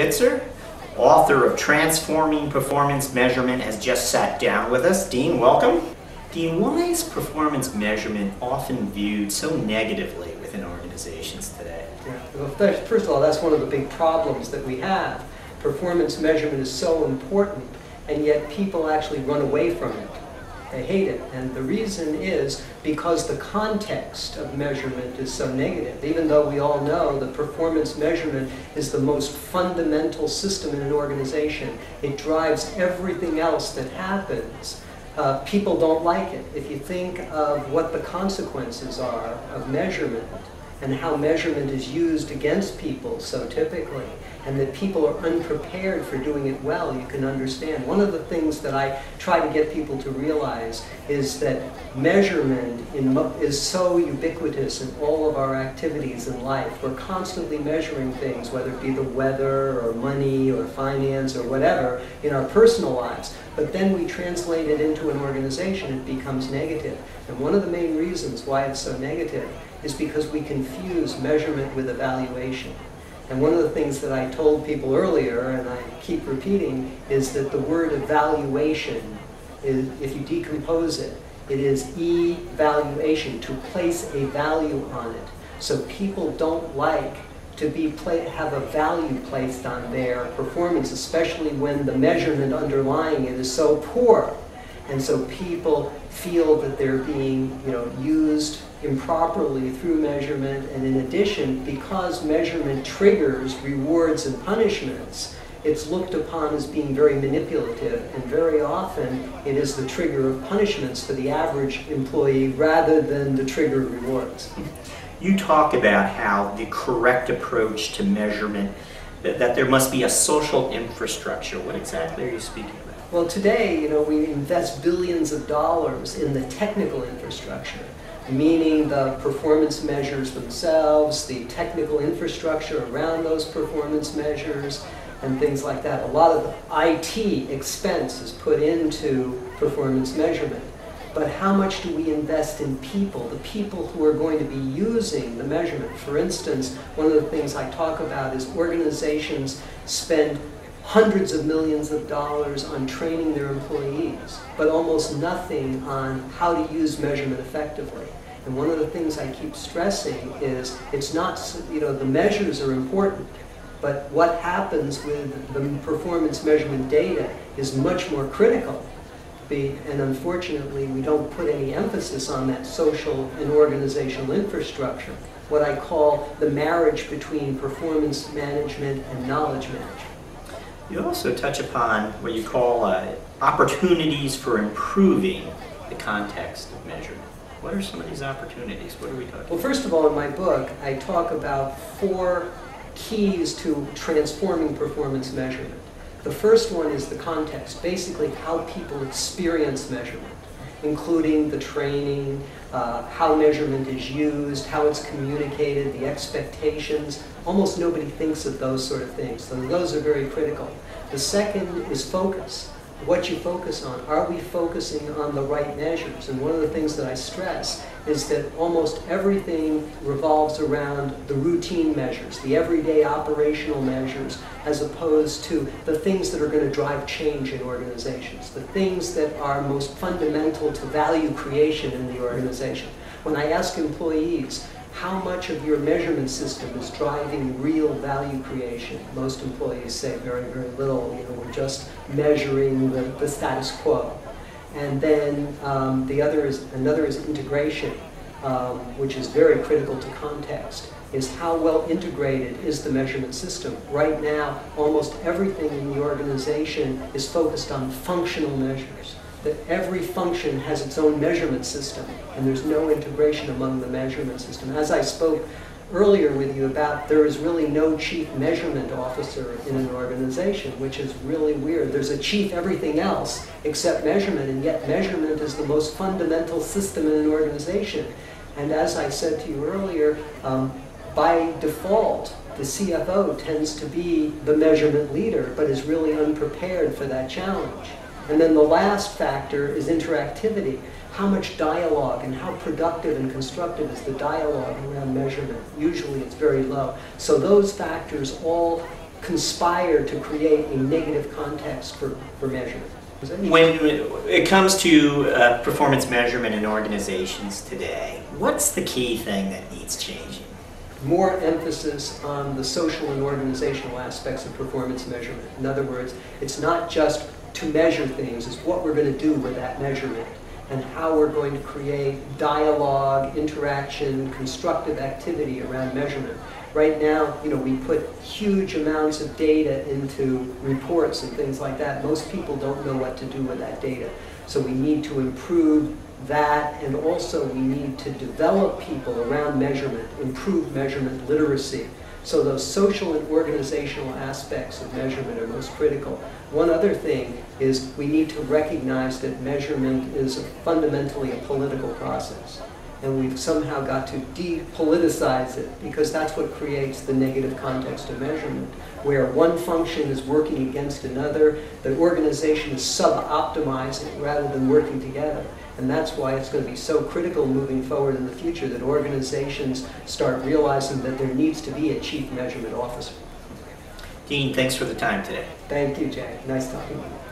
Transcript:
Spitzer, author of Transforming Performance Measurement, has just sat down with us. Dean, welcome. Dean, why is performance measurement often viewed so negatively within organizations today? Yeah. Well, first of all, that's one of the big problems that we have. Performance measurement is so important, and yet people actually run away from it. They hate it, and the reason is because the context of measurement is so negative. Even though we all know that performance measurement is the most fundamental system in an organization, it drives everything else that happens. People don't like it. If you think of what the consequences are of measurement and how measurement is used against people so typically, and that people are unprepared for doing it well, you can understand. One of the things that I try to get people to realize is that measurement is so ubiquitous in all of our activities in life. We're constantly measuring things, whether it be the weather or money or finance or whatever, in our personal lives. But then we translate it into an organization, it becomes negative. And one of the main reasons why it's so negative is because we confuse measurement with evaluation. And one of the things that I told people earlier, and I keep repeating, is that the word evaluation, if you decompose it, it is evaluation, to place a value on it. So people don't like to have a value placed on their performance, especially when the measurement underlying it is so poor. And so people feel that they're being, used improperly through measurement, and in addition, because measurement triggers rewards and punishments, it's looked upon as being very manipulative, and very often it is the trigger of punishments for the average employee rather than the trigger of rewards. You talk about how the correct approach to measurement, that there must be a social infrastructure. What exactly are you speaking about? Well, today, we invest billions of dollars in the technical infrastructure, meaning the performance measures themselves, the technical infrastructure around those performance measures, and things like that. A lot of the IT expense is put into performance measurement. But how much do we invest in people, the people who are going to be using the measurement? For instance, one of the things I talk about is organizations spend hundreds of millions of dollars on training their employees, but almost nothing on how to use measurement effectively. And one of the things I keep stressing is it's not, the measures are important, but what happens with the performance measurement data is much more critical. And unfortunately, we don't put any emphasis on that social and organizational infrastructure, what I call the marriage between performance management and knowledge management. You also touch upon what you call opportunities for improving the context of measurement. What are some of these opportunities? What are we talking about? Well, first of all, in my book, I talk about 4 keys to transforming performance measurement. The first one is the context, basically how people experience measurement, including the training, how measurement is used, how it's communicated, the expectations. Almost nobody thinks of those sort of things, so those are very critical. The second is focus. What you focus on. Are we focusing on the right measures? And one of the things that I stress is that almost everything revolves around the routine measures, the everyday operational measures, as opposed to the things that are going to drive change in organizations, the things that are most fundamental to value creation in the organization. When I ask employees, how much of your measurement system is driving real value creation? Most employees say very, very little. We're just measuring the status quo. And then another is integration, which is very critical to context, is how well integrated is the measurement system. Right now, almost everything in the organization is focused on functional measures, that every function has its own measurement system, and there's no integration among the measurement system. As I spoke earlier with you about, there is really no chief measurement officer in an organization, which is really weird. There's a chief everything else except measurement, and yet measurement is the most fundamental system in an organization. And as I said to you earlier, by default, the CFO tends to be the measurement leader, but is really unprepared for that challenge. And then the last factor is interactivity. How much dialogue and how productive and constructive is the dialogue around measurement? Usually it's very low. So those factors all conspire to create a negative context for measurement. When it comes to performance measurement in organizations today, what's the key thing that needs changing? More emphasis on the social and organizational aspects of performance measurement. In other words, it's not just to measure things, it's what we're going to do with that measurement and how we're going to create dialogue, interaction, constructive activity around measurement. Right now, we put huge amounts of data into reports and things like that. Most people don't know what to do with that data. So we need to improve that, and also we need to develop people around measurement, improve measurement literacy. So those social and organizational aspects of measurement are most critical. One other thing is we need to recognize that measurement is fundamentally a political process. And we've somehow got to depoliticize it, because that's what creates the negative context of measurement, where one function is working against another, the organization is sub-optimizing rather than working together. And that's why it's going to be so critical moving forward in the future that organizations start realizing that there needs to be a chief measurement officer. Dean, thanks for the time today. Thank you, Jay. Nice talking to you.